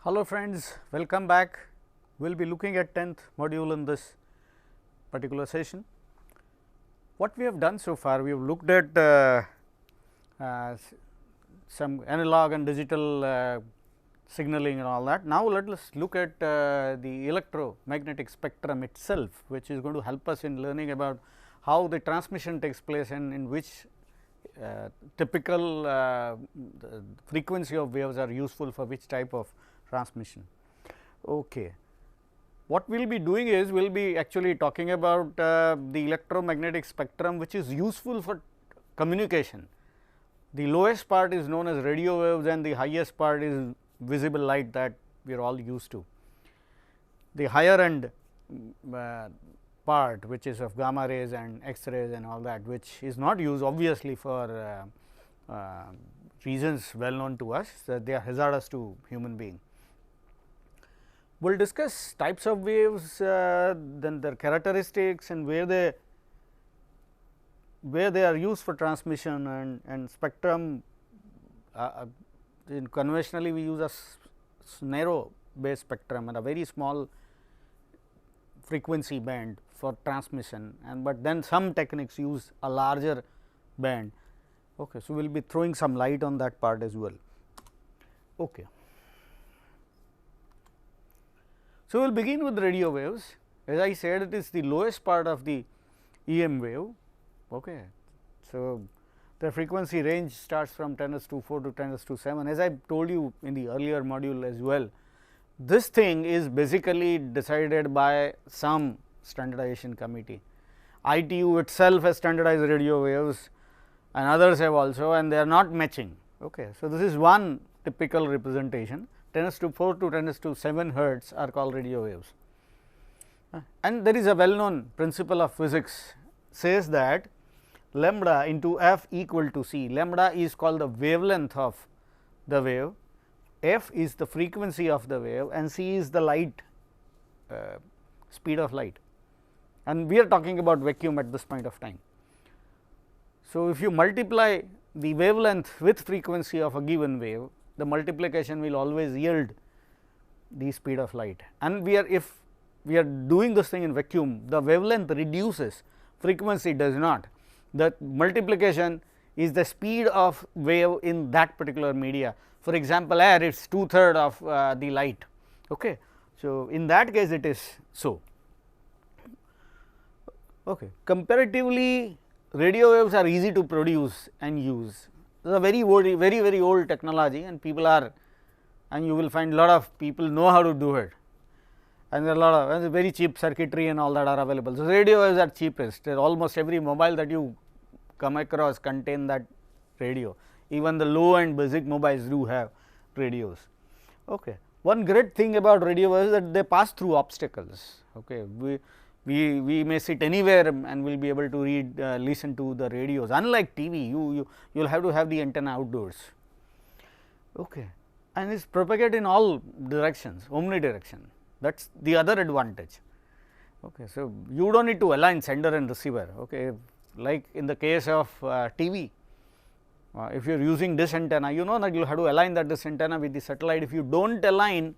Hello friends, welcome back. We will be looking at 10th module in this particular session. What we have done so far, we have looked at some analog and digital signaling and all that. Now, let us look at the electromagnetic spectrum itself, which is going to help us in learning about how the transmission takes place and in which typical frequency of waves are useful for which type of transmission. Okay. What we will be doing is, we will be actually talking about the electromagnetic spectrum, which is useful for communication. The lowest part is known as radio waves and the highest part is visible light that we are all used to. The higher end part, which is of gamma rays and X rays and all that, which is not used obviously for reasons well known to us, that they are hazardous to human being. We will discuss types of waves, then their characteristics and where they are used for transmission and spectrum. In conventionally we use a narrow base spectrum and a very small frequency band for transmission, and but then some techniques use a larger band. Okay. So, we will be throwing some light on that part as well. Okay. So, we will begin with radio waves. As I said, it is the lowest part of the EM wave. Okay. So, the frequency range starts from 10^4 to 10^7. As I told you in the earlier module as well, this thing is basically decided by some standardization committee. ITU itself has standardized radio waves and others have also, and they are not matching. Okay. So, this is one typical representation. 10^4 to 10^7 hertz are called radio waves. And there is a well known principle of physics, says that lambda into f equal to c. Lambda is called the wavelength of the wave, f is the frequency of the wave, and c is the light speed of light, and we are talking about vacuum at this point of time. So, if you multiply the wavelength with frequency of a given wave, the multiplication will always yield the speed of light, and if we are doing this thing in vacuum, the wavelength reduces, frequency does not. The multiplication is the speed of wave in that particular media. For example, air is 2/3 of the light. Okay. So, in that case it is so. Okay. Comparatively, radio waves are easy to produce and use. This is a very old technology, and people are, and you will find lot of people know how to do it, and there are a lot of very cheap circuitry and all that are available. So, radio waves are cheapest. Almost every mobile that you come across contain that radio. Even the low end basic mobiles do have radios. Okay. One great thing about radio waves is that they pass through obstacles. Okay. We may sit anywhere and will be able to read listen to the radios. Unlike TV, you will have to have the antenna outdoors. Okay. And it is propagate in all directions, omnidirection. That is the other advantage. Okay. So, you do not need to align sender and receiver. Okay. Like in the case of TV, if you are using dish antenna, you know that you will have to align that dish antenna with the satellite. If you do not align,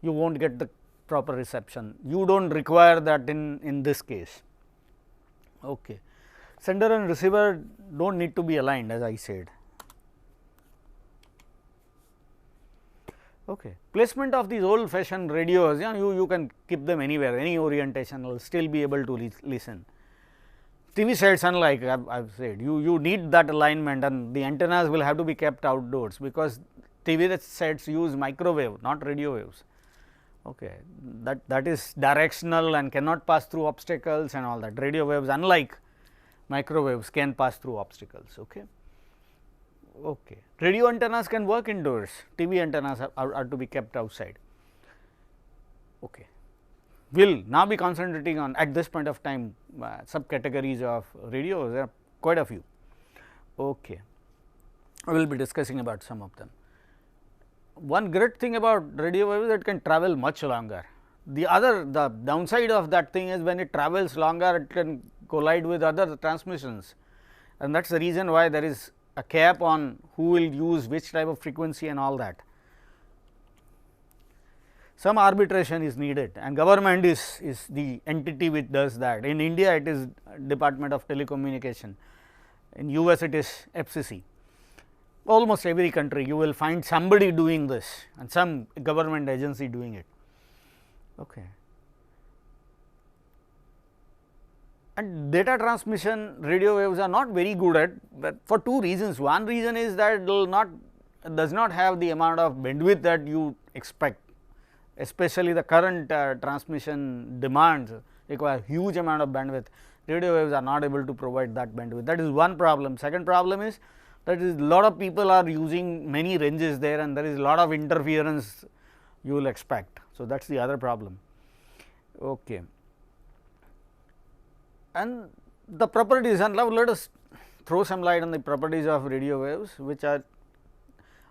you will not get the proper reception. You do not require that in this case. Okay. Sender and receiver do not need to be aligned, as I said. Okay. Placement of these old fashioned radios, you can keep them anywhere, any orientation will still be able to listen. TV sets, unlike I have said, you need that alignment, and the antennas will have to be kept outdoors, because TV sets use microwave, not radio waves. Okay. That is directional and cannot pass through obstacles and all that. Radio waves, unlike microwaves, can pass through obstacles. Okay. Okay. Radio antennas can work indoors, TV antennas are to be kept outside. Okay. We will now be concentrating on, at this point of time, subcategories of radios. There are quite a few. Okay. We will be discussing about some of them. One great thing about radio wave is that it can travel much longer. The downside of that thing is, when it travels longer, it can collide with other transmissions, and that is the reason why there is a cap on who will use which type of frequency and all that. some arbitration is needed, and government is the entity which does that. In India, it is Department of Telecommunication, in US it is FCC. Almost every country you will find somebody doing this and some government agency doing it. Okay. And data transmission radio waves are not very good at, but for two reasons. One reason is that it does not have the amount of bandwidth that you expect, especially the current transmission demands require huge amount of bandwidth. Radio waves are not able to provide that bandwidth. That is one problem. Second problem is that is lot of people are using many ranges there, and there is a lot of interference you will expect. So, that is the other problem. Okay. And the properties, and now let us throw some light on the properties of radio waves, which are,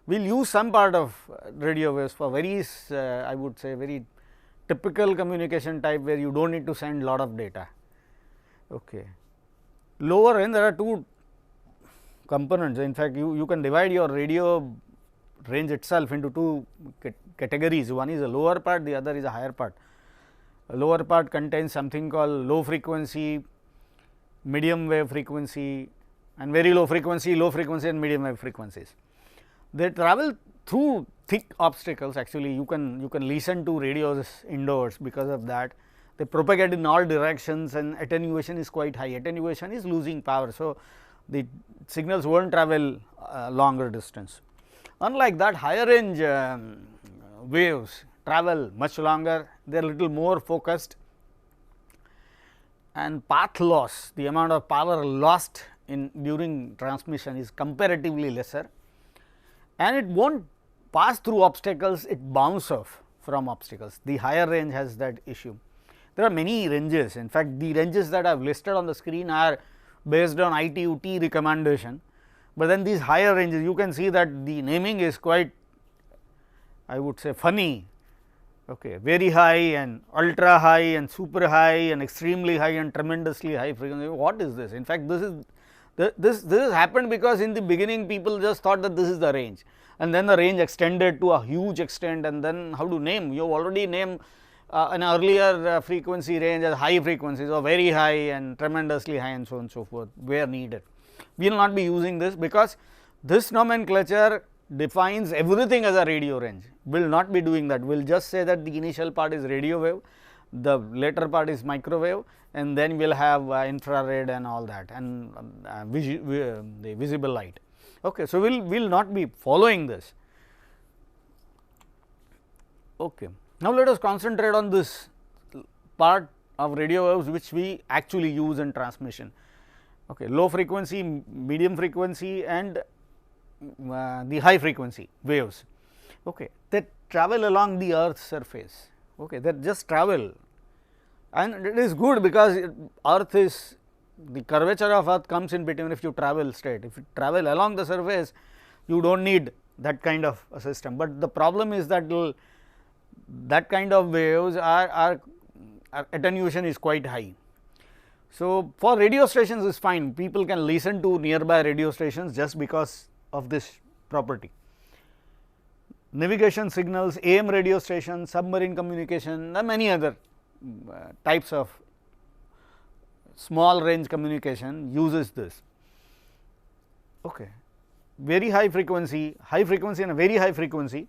we will use some part of radio waves for very I would say very typical communication type, where you do not need to send lot of data. Okay. Lower end, there are two components. In fact, you can divide your radio range itself into two categories. One is a lower part, the other is a higher part. A lower part contains something called low frequency, medium wave frequency, and very low frequency and medium wave frequencies. They travel through thick obstacles. Actually, you can listen to radios indoors because of that. They propagate in all directions, and attenuation is quite high. Attenuation is losing power. So, the signals will not travel longer distance. Unlike that, higher range waves travel much longer, they are little more focused, and path loss, the amount of power lost in during transmission is comparatively lesser, and it will not pass through obstacles, it bounce off from obstacles. The higher range has that issue. There are many ranges. In fact, the ranges that I have listed on the screen are based on ITU-T recommendation, but then these higher ranges, you can see that the naming is quite, I would say, funny. Okay, very high and ultra high and super high and extremely high and tremendously high frequency. What is this? In fact, this has happened because in the beginning people just thought that this is the range, and then the range extended to a huge extent, and then how to name? You have already named an earlier frequency range as high frequencies or very high and tremendously high and so on and so forth where needed. We will not be using this because this nomenclature defines everything as a radio range. We will not be doing that. We will just say that the initial part is radio wave, the later part is microwave, and then we will have infrared and all that, and the visible light. Okay. So, we will not be following this. Okay. Now, let us concentrate on this part of radio waves which we actually use in transmission. Okay. Low frequency, medium frequency, and the high frequency waves. Okay. They travel along the earth's surface. Okay. They just travel, and it is good because earth is, the curvature of earth comes in between if you travel straight. If you travel along the surface, you do not need that kind of a system, but the problem is that that kind of waves are attenuation is quite high. So, for radio stations is fine, people can listen to nearby radio stations just because of this property. Navigation signals, AM radio stations, submarine communication, and many other types of small range communication uses this. Okay. Very high frequency and a very high frequency,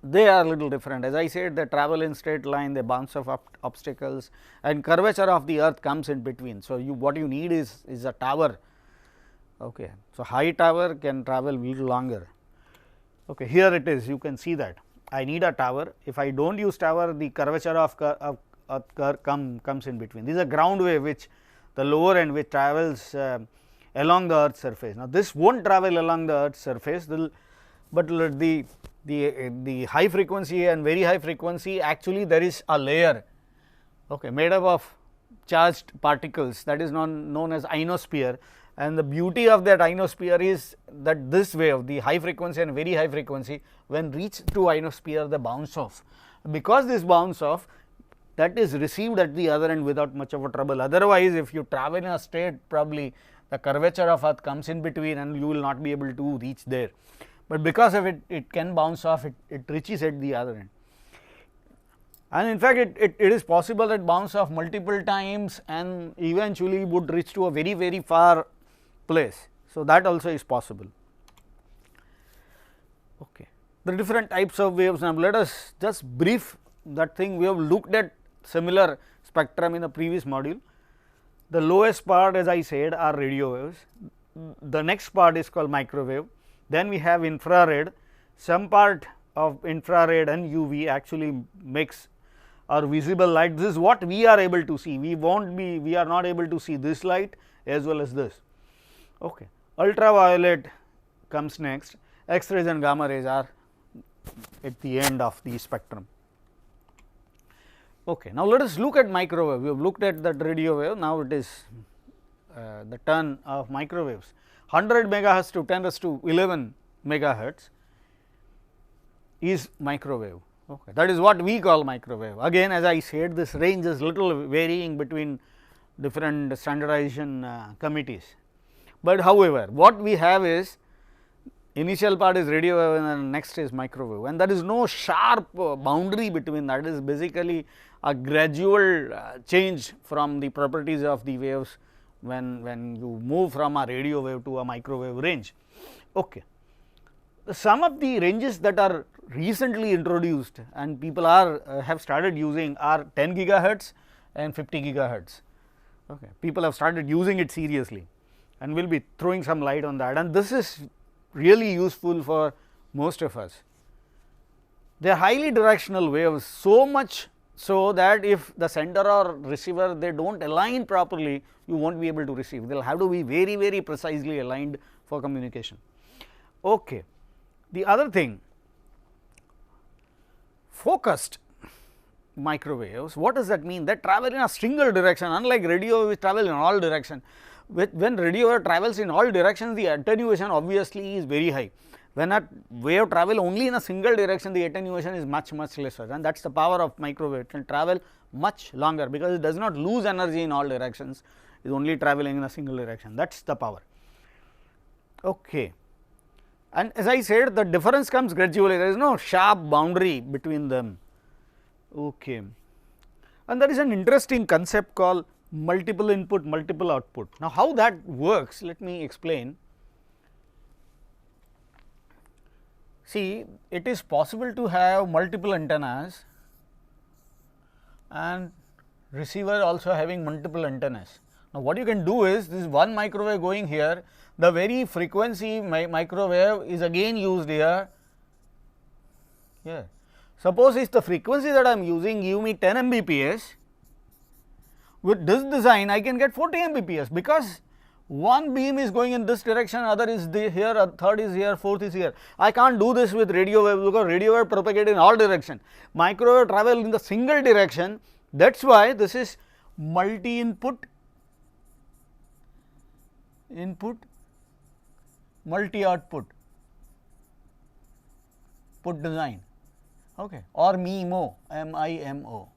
they are little different. As I said, they travel in straight line, they bounce off obstacles, and curvature of the earth comes in between. So, what you need is a tower. Okay. So, high tower can travel little longer. Okay. Here it is, you can see that I need a tower. If I do not use tower, the curvature of earth comes in between. This is a ground wave which the lower end which travels along the earth's surface. Now, this will not travel along the earth's surface, but the high frequency and very high frequency, actually there is a layer, okay, made up of charged particles, that is known as ionosphere, and the beauty of that ionosphere is that this wave, the high frequency and very high frequency, when reached to ionosphere, they bounce off. Because this bounce off, that is received at the other end without much of a trouble. Otherwise, if you travel in a straight, probably the curvature of earth comes in between and you will not be able to reach there. But because of it can bounce off, it reaches at the other end. and in fact, it is possible that bounce off multiple times and eventually would reach to a very, very far place. So, that also is possible. Okay. The different types of waves. Now, let us just brief that thing. We have looked at similar spectrum in the previous module. The lowest part, as I said, are radio waves. The next part is called microwave. Then we have infrared. Some part of infrared and UV actually makes our visible light. This is what we are able to see. We are not able to see this light as well as this. Okay. Ultraviolet comes next. X-rays and gamma rays are at the end of the spectrum. Okay. Now, let us look at microwave. We have looked at that radio wave. Now, it is the turn of microwaves. 100 megahertz to 10 raised to 11 megahertz is microwave. Okay. That is what we call microwave. Again, as I said, this range is little varying between different standardization committees. But however, what we have is initial part is radio wave and then next is microwave, and there is no sharp boundary between that. It is basically a gradual change from the properties of the waves when you move from a radio wave to a microwave range. Okay. Some of the ranges that are recently introduced and people are have started using are 10 gigahertz and 50 gigahertz. Okay. People have started using it seriously and will be throwing some light on that, and this is really useful for most of us. They are highly directional waves, so much so that if the sender or receiver they do not align properly, you will not be able to receive. They will have to be very, very precisely aligned for communication. Okay. The other thing, focused microwaves, what does that mean? They travel in a single direction, unlike radio waves travel in all directions. When radio wave travels in all directions, the attenuation obviously is very high. When a wave travel only in a single direction, the attenuation is much lesser, and that is the power of microwave. It can travel much longer because it does not lose energy in all directions, it is only traveling in a single direction. That is the power. Okay. And as I said, the difference comes gradually, there is no sharp boundary between them. Okay. And there is an interesting concept called multiple input, multiple output. Now, how that works, let me explain. See, it is possible to have multiple antennas and receiver also having multiple antennas. Now, what you can do is this one microwave going here, the very frequency microwave is again used here. Suppose if the frequency that I am using give me 10 Mbps, with this design I can get 40 Mbps, because one beam is going in this direction, other is here, a third is here, fourth is here. I can't do this with radio wave because radio wave propagate in all direction. Microwave travel in the single direction. That is why this is multi input, multi output design, okay, or MIMO, MIMO.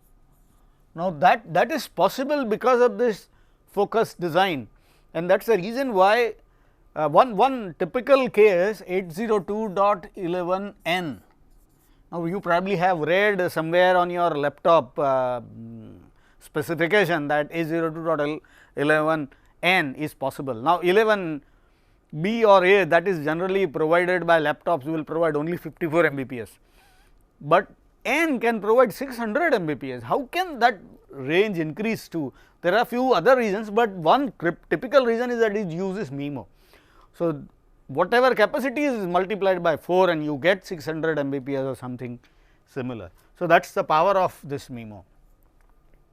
Now, that is possible because of this focused design, and that is the reason why one typical case 802.11n. Now, you probably have read somewhere on your laptop specification that 802.11n is possible. Now, 11B or A, that is generally provided by laptops, will provide only 54 Mbps, but N can provide 600 Mbps. How can that range increase to? There are few other reasons, but one typical reason is that it uses MIMO. So, whatever capacity is multiplied by 4 and you get 600 Mbps or something similar. So, that is the power of this MIMO.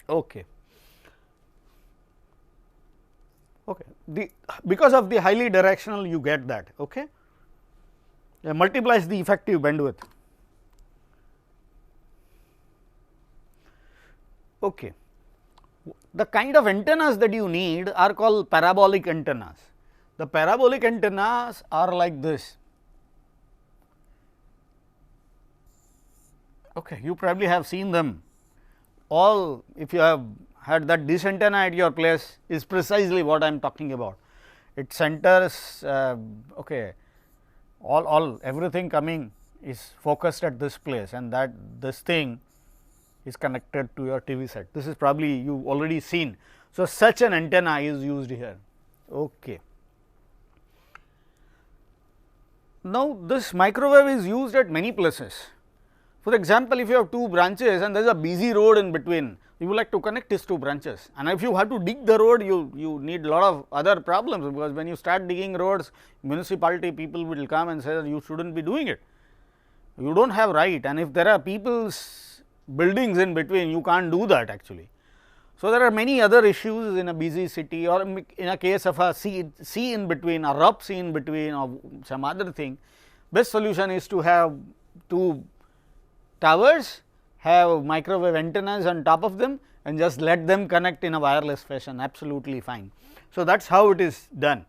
Okay. Because of the highly directional you get that. Okay. It multiplies the effective bandwidth. Okay. The kind of antennas that you need are called parabolic antennas. The parabolic antennas are like this. Okay, you probably have seen them. All, if you have had that dish antenna at your place, is precisely what I am talking about. It centers, okay, all everything coming is focused at this place, and that this thing is connected to your TV set. This is probably you already seen. So, such an antenna is used here. Okay. Now, this microwave is used at many places. For example, if you have two branches and there is a busy road in between, you would like to connect these two branches, and if you have to dig the road, you need a lot of other problems, because when you start digging roads, municipality people will come and say that you should not be doing it. You do not have right, and if there are people's buildings in between, you can't do that actually. So, there are many other issues in a busy city, or in a case of a sea in between, a rough sea in between, or some other thing. Best solution is to have two towers, have microwave antennas on top of them, and just let them connect in a wireless fashion, absolutely fine. So, that is how it is done.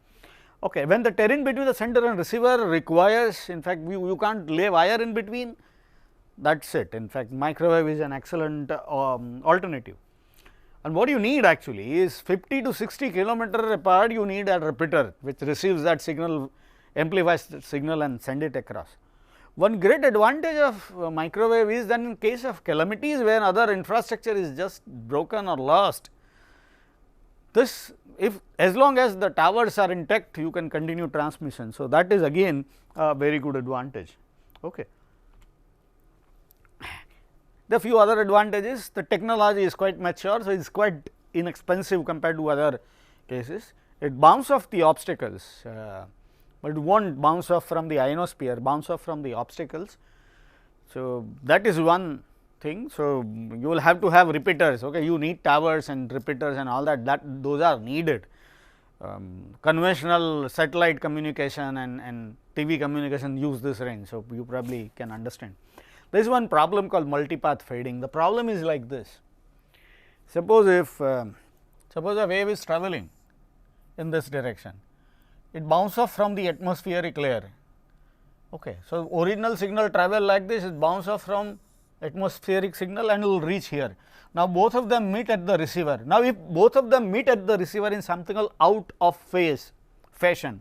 Okay. When the terrain between the sender and receiver requires, in fact, you can't lay wire in between, that is it. In fact, microwave is an excellent alternative. And what you need actually is 50 to 60 kilometer apart, you need a repeater which receives that signal, amplifies the signal and send it across. One great advantage of microwave is that in case of calamities where other infrastructure is just broken or lost, this, if as long as the towers are intact, you can continue transmission. So, that is again a very good advantage. Okay. The few other advantages, the technology is quite mature, so it is quite inexpensive compared to other cases. It bounces off the obstacles, but it will not bounce off from the ionosphere, bounce off from the obstacles. So, that is one thing. So, you will have to have repeaters, okay. You need towers and repeaters and all that, those are needed. Conventional satellite communication and TV communication use this range. So, you probably can understand. There is one problem called multipath fading. The problem is like this. Suppose if suppose a wave is traveling in this direction, it bounces off from the atmospheric layer. Okay. So, original signal travel like this, it bounces off from atmospheric signal and will reach here. Now, both of them meet at the receiver. Now, if both of them meet at the receiver in something called out of phase fashion,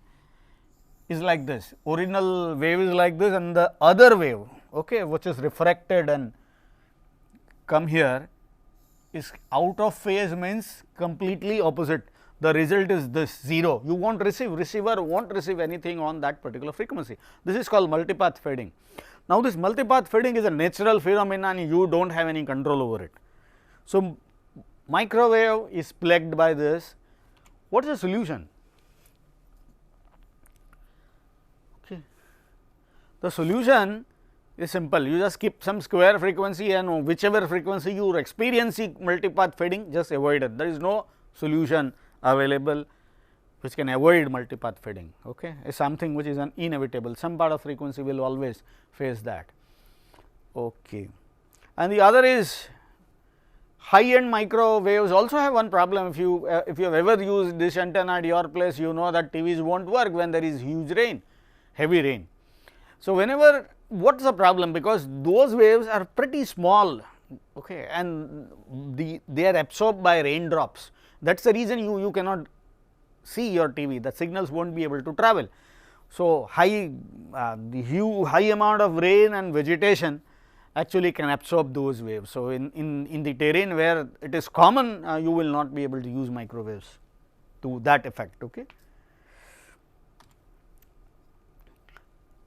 is like this, original wave is like this and the other wave, okay, which is refracted and come here, is out of phase, means completely opposite. The result is this 0, you will not receive, receiver will not receive anything on that particular frequency. This is called multipath fading. Now, this multipath fading is a natural phenomenon, you do not have any control over it. So, microwave is plagued by this. What is the solution? Okay. The solution is simple, you just keep some square frequency and whichever frequency you are experiencing multipath fading, just avoid it. There is no solution available which can avoid multipath fading, okay. Is something which is an inevitable, some part of frequency will always face that. Okay. And the other is high end microwaves also have one problem. If you have ever used dish antenna at your place, you know that TVs will not work when there is huge rain, heavy rain. So, whenever, what is the problem? Because those waves are pretty small, okay, and they are absorbed by raindrops. That is the reason you cannot see your TV, the signals will not be able to travel. So, high amount of rain and vegetation actually can absorb those waves. So, in the terrain where it is common, you will not be able to use microwaves to that effect. Okay.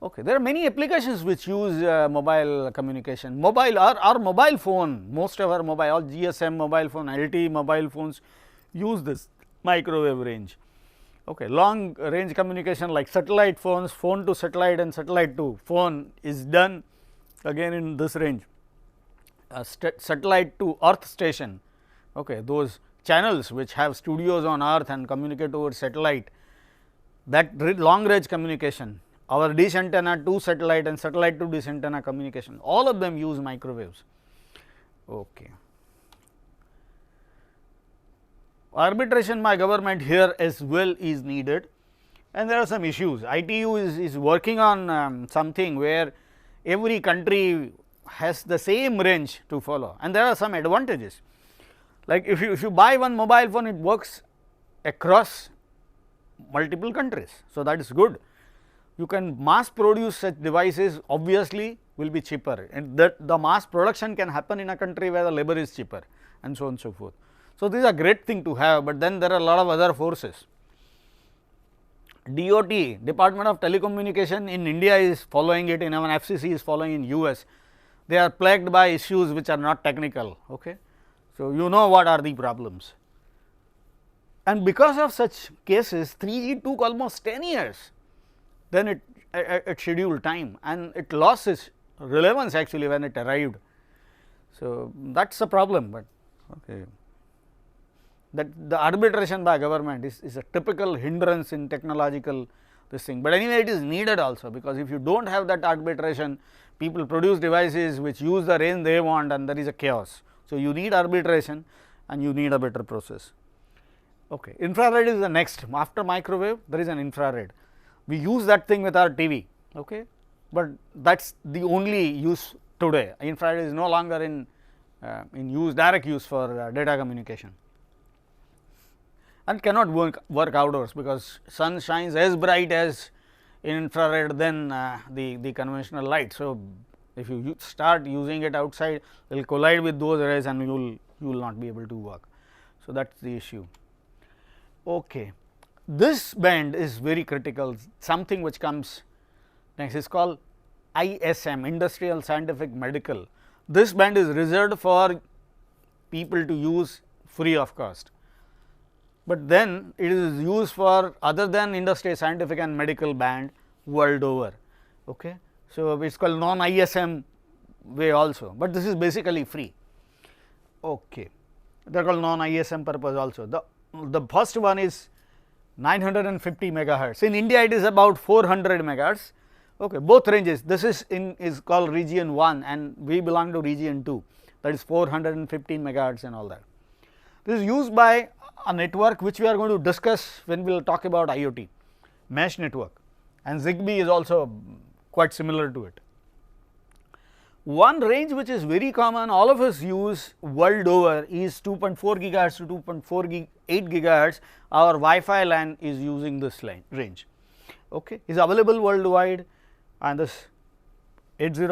Okay. There are many applications which use mobile communication. Mobile, our mobile phone, most of our mobile, all GSM mobile phone, LTE mobile phones use this microwave range. Okay. Long range communication like satellite phones, phone to satellite and satellite to phone is done again in this range. Satellite to earth station, okay, those channels which have studios on earth and communicate over satellite, that long range communication, our dish antenna to satellite and satellite to dish antenna communication, all of them use microwaves. Okay. Arbitration by government here as well is needed, and there are some issues. ITU is working on something where every country has the same range to follow, and there are some advantages. Like if you buy one mobile phone, it works across multiple countries. So, that is good. You can mass produce such devices obviously will be cheaper, and that the mass production can happen in a country where the labor is cheaper, and so on and so forth. So, this is a great thing to have, but then there are a lot of other forces. DOT, Department of Telecommunication in India is following it, in even FCC is following in US. They are plagued by issues which are not technical. Okay. So, you know what are the problems, and because of such cases 3G took almost 10 years, then it at scheduled time, and it lost its relevance actually when it arrived. So, that is a problem, but okay. That the arbitration by government is a typical hindrance in technological this thing, but anyway it is needed also, because if you do not have that arbitration, people produce devices which use the range they want and there is a chaos. So, you need arbitration and you need a better process. Okay. Infrared is the next, after microwave there is an infrared. We use that thing with our TV, okay, but that is the only use today. Infrared is no longer in use, direct use for data communication, and cannot work outdoors, because sun shines as bright as in infrared than the conventional light. So, if you start using it outside, it will collide with those rays and you will not be able to work. So, that is the issue. Okay. This band is very critical, something which comes next is called ISM, Industrial, Scientific, Medical. This band is reserved for people to use free of cost, but then it is used for other than industry, scientific and medical band world over. Okay. So, it is called non-ISM way also, but this is basically free. Okay. They are called non-ISM purpose also. The first one is 950 megahertz. In India, it is about 400 megahertz. Okay, both ranges. This is called region 1 and we belong to region 2, that is 415 megahertz and all that. This is used by a network which we are going to discuss when we will talk about IoT, mesh network, and Zigbee is also quite similar to it. One range which is very common, all of us use world over, is 2.4 gigahertz to 2.48 gigahertz. Our Wi-Fi LAN is using this range. Okay, is available worldwide, and this 80.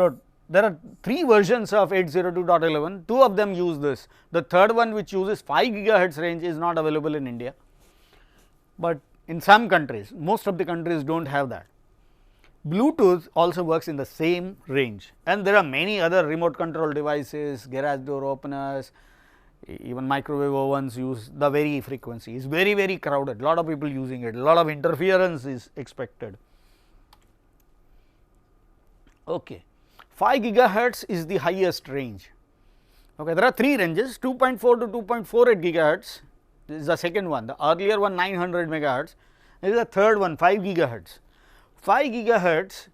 There are 3 versions of 802.11. 2 of them use this. The third one, which uses 5 gigahertz range, is not available in India, but in some countries, most of the countries do not have that. Bluetooth also works in the same range, and there are many other remote control devices, garage door openers, even microwave ovens use the very frequency. It is very crowded, lot of people using it, lot of interference is expected. Okay. 5 gigahertz is the highest range. Okay. There are 3 ranges, 2.4 to 2.48 gigahertz, this is the second one, the earlier one 900 megahertz, this is the third one 5 gigahertz. 5 gigahertz,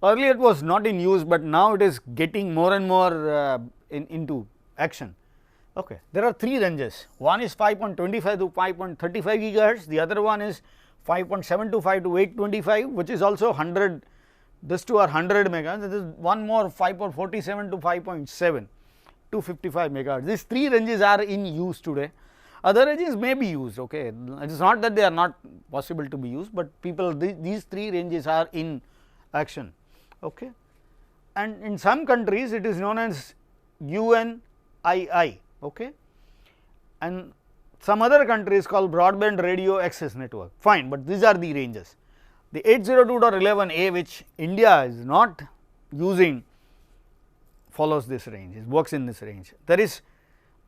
earlier it was not in use, but now it is getting more and more into action. Okay. There are 3 ranges, one is 5.25 to 5.35 gigahertz, the other one is 5.725 to 825, which is also 100, this two are 100 megahertz, there is one more 5.47 to 5.7, 255 megahertz. These 3 ranges are in use today. Other ranges may be used, okay. It is not that they are not possible to be used, but people these 3 ranges are in action, okay. And in some countries it is known as UNII, okay, and some other countries called broadband radio access network, fine, but these are the ranges. The 802.11a, which India is not using, follows this range, it works in this range. There is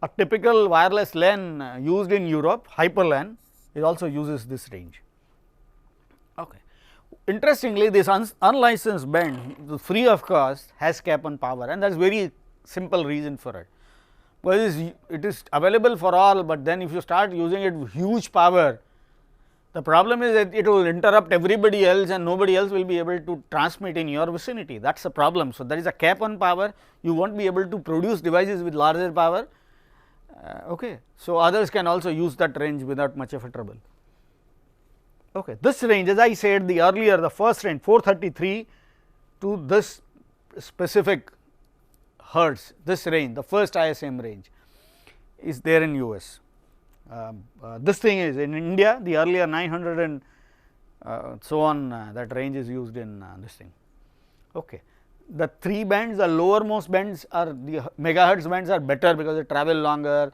a typical wireless LAN used in Europe, HyperLAN, it also uses this range. Okay. Interestingly, this unlicensed band, free of cost, has cap on power, and that is very simple reason for it. Because it is available for all, but then if you start using it with huge power, the problem is that it will interrupt everybody else and nobody else will be able to transmit in your vicinity, that is the problem. So, there is a cap on power, you will not be able to produce devices with larger power. Okay. So, others can also use that range without much of a trouble. Okay. This range, as I said the earlier, the first range 433 to this specific hertz, this range, the first ISM range is there in US. This thing is in India, the earlier 900 and so on, that range is used in this thing. Okay. the 3 bands, the lowermost bands are the megahertz bands are better because they travel longer.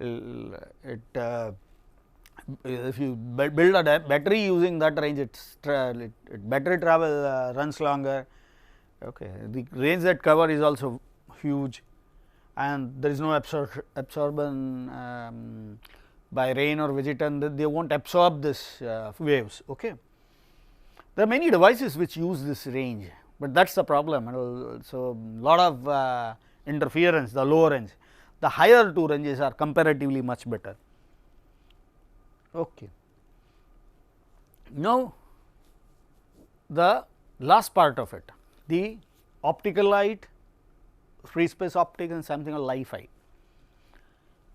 It if you build a battery using that range, battery travel runs longer. Okay. The range that cover is also huge, and there is no absorption by rain or vegetation. They won't absorb this waves. Okay. There are many devices which use this range, but that is the problem. So, lot of interference, the lower range. The higher two ranges are comparatively much better. Okay. Now, the last part of it, the optical light, free space optics, and something called Li-Fi.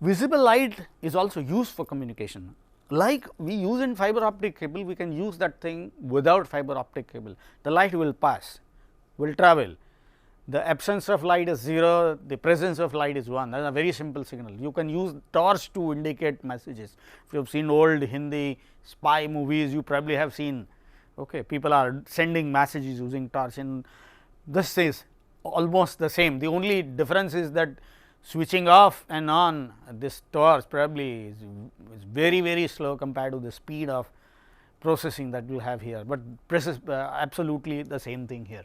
Visible light is also used for communication. Like we use in fiber optic cable, we can use that thing without fiber optic cable. The light will pass, will travel. The absence of light is 0, the presence of light is 1. That is a very simple signal. You can use torch to indicate messages. If you have seen old Hindi spy movies, you probably have seen, okay, people are sending messages using torch, and this is almost the same. The only difference is that switching off and on this torch probably is very slow compared to the speed of processing that we will have here, but absolutely the same thing here.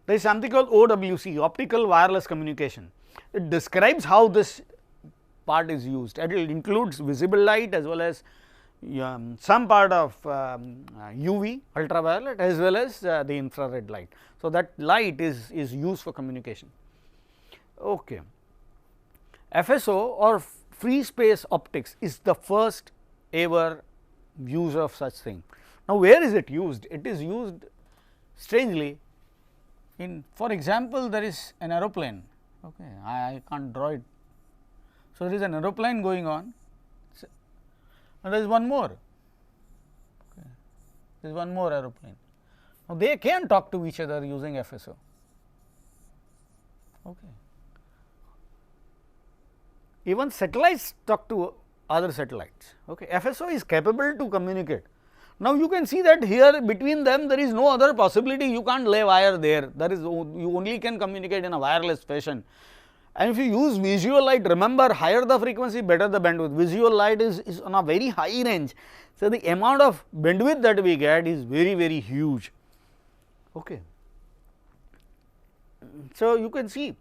There is something called OWC, optical wireless communication. It describes how this part is used. It includes visible light as well as some part of UV, ultraviolet, as well as the infrared light. So, that light is used for communication. Okay. FSO or free space optics is the first ever use of such thing. Now, where is it used? It is used strangely in, for example, there is an aeroplane. Okay, I can't draw it. So, there is an aeroplane going on, and there is one more. Okay. There is one more aeroplane. Now, they can talk to each other using FSO. Okay. Even satellites talk to other satellites. Okay. FSO is capable to communicate. Now, you can see that here between them there is no other possibility, you can't lay wire there, you only can communicate in a wireless fashion. And if you use visual light, remember, higher the frequency, better the bandwidth. Visual light is on a very high range. So, the amount of bandwidth that we get is very huge. Okay. So, you can see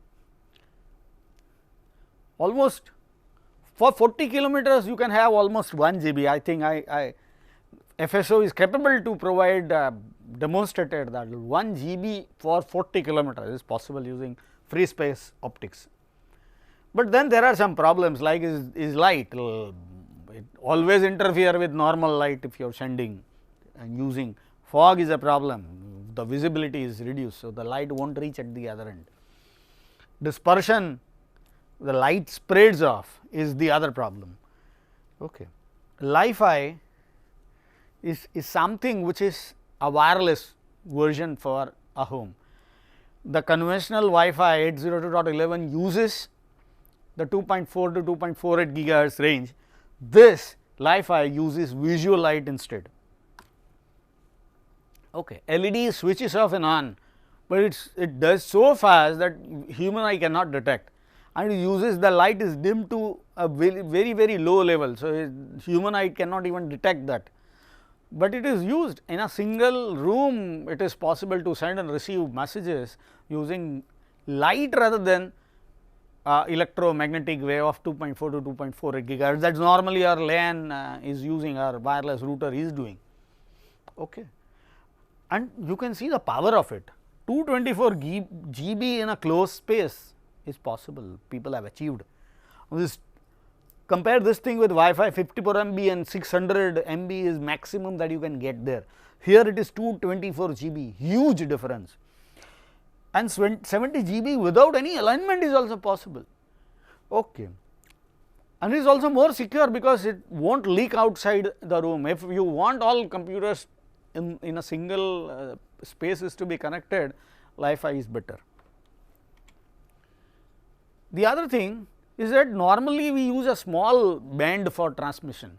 almost for 40 kilometers you can have almost 1 GB. I think FSO is capable to provide demonstrated that 1 GB for 40 kilometers is possible using free space optics. But then there are some problems, like is light, it always interfere with normal light if you are sending and using. Fog is a problem, the visibility is reduced. So, the light will not reach at the other end. Dispersion, the light spreads off is the other problem. Okay. Li-Fi is something which is a wireless version for a home. The conventional Wi-Fi 802.11 uses the 2.4 to 2.48 gigahertz range. This Li-Fi uses visual light instead. Okay. LED switches off and on, but it does so fast that human eye cannot detect, and it uses the light is dim to a very low level. So, human eye cannot even detect that, but it is used in a single room. It is possible to send and receive messages using light rather than electromagnetic wave of 2.4 to 2.48 gigahertz. That is normally our LAN is using, our wireless router is doing. Okay. And you can see the power of it, 224 GB in a closed space is possible, people have achieved. Compare this thing with Wi-Fi, 54 MB and 600 MB is maximum that you can get there. Here it is 224 GB, huge difference, and 70 GB without any alignment is also possible. Okay. And it is also more secure because it will not leak outside the room. If you want all computers in a single spaces to be connected, Li-Fi is better. The other thing is that normally we use a small band for transmission,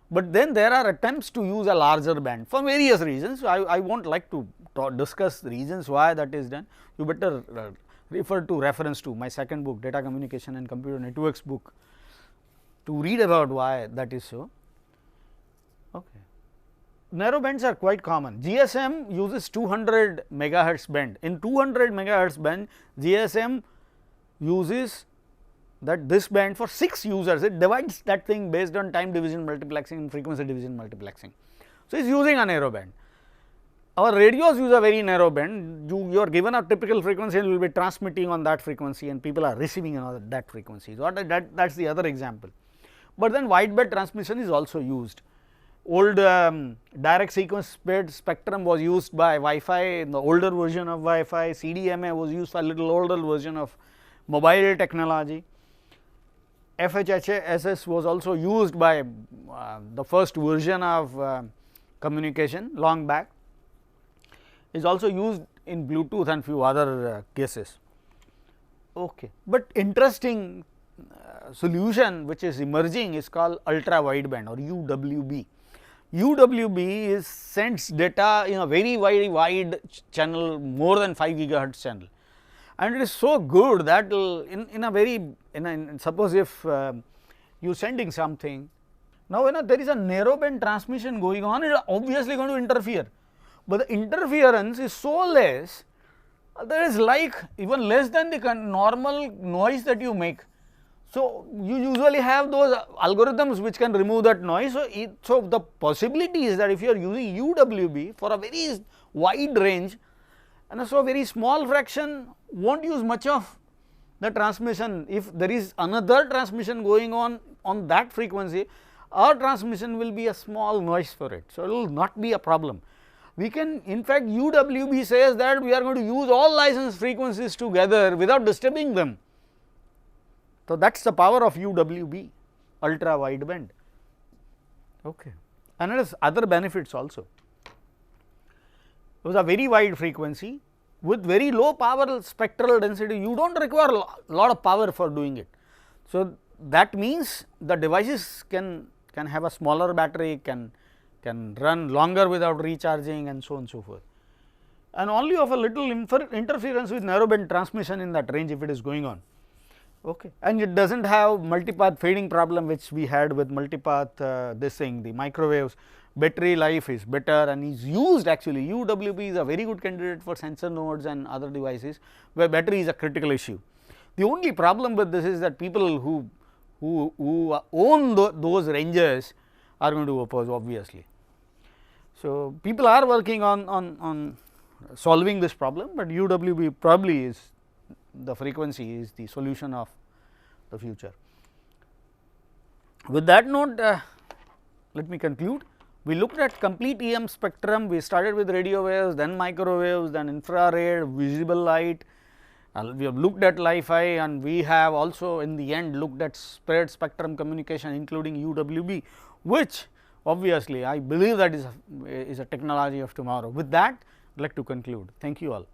but then there are attempts to use a larger band for various reasons. I will not like to discuss the reasons why that is done. You better refer to reference to my second book, Data Communication and Computer Networks book, to read about why that is so. Okay. Narrow bands are quite common. GSM uses 200 megahertz band. In 200 megahertz band, GSM uses that this band for 6 users. It divides that thing based on time division multiplexing and frequency division multiplexing. So, it is using a narrow band. Our radios use a very narrow band. You are given a typical frequency and you will be transmitting on that frequency and people are receiving on that frequency. So, that is the other example. But then wideband transmission is also used. Old direct sequence spread spectrum was used by Wi-Fi in the older version of Wi-Fi. CDMA was used for a little older version of mobile technology. FHHSS was also used by the first version of communication long back. Is also used in Bluetooth and few other cases. Okay. But interesting solution which is emerging is called ultra wideband or UWB. UWB is sends data in a very wide channel, more than 5 gigahertz channel, and it is so good that in a very suppose if you sending something, now there is a narrow band transmission going on, it is obviously going to interfere, but the interference is so less that is like even less than the normal noise that you make. So, you usually have those algorithms which can remove that noise. So, the possibility is that if you are using UWB for a very wide range and so a very small fraction will not use much of the transmission. If there is another transmission going on that frequency, our transmission will be a small noise for it. So, it will not be a problem. We can in fact UWB says that we are going to use all licensed frequencies together without disturbing them. So, that is the power of UWB, ultra wideband. Okay. And it has other benefits also. It was a very wide frequency with very low power spectral density. You do not require a lot of power for doing it. So, that means the devices can have a smaller battery, can run longer without recharging and so on and so forth, and only of a little interference with narrowband transmission in that range if it is going on. Okay. And it does not have multipath fading problem which we had with multipath this thing, the microwaves. Battery life is better and is used actually. UWB is a very good candidate for sensor nodes and other devices where battery is a critical issue. The only problem with this is that people who own those ranges are going to oppose obviously. So, people are working on solving this problem, but UWB probably is the frequency is the solution of the future. With that note, let me conclude. We looked at complete EM spectrum. We started with radio waves, then microwaves, then infrared, visible light. We have looked at Li-Fi, and we have also in the end looked at spread spectrum communication including UWB, which obviously I believe that is a technology of tomorrow. With that, I would like to conclude. Thank you all.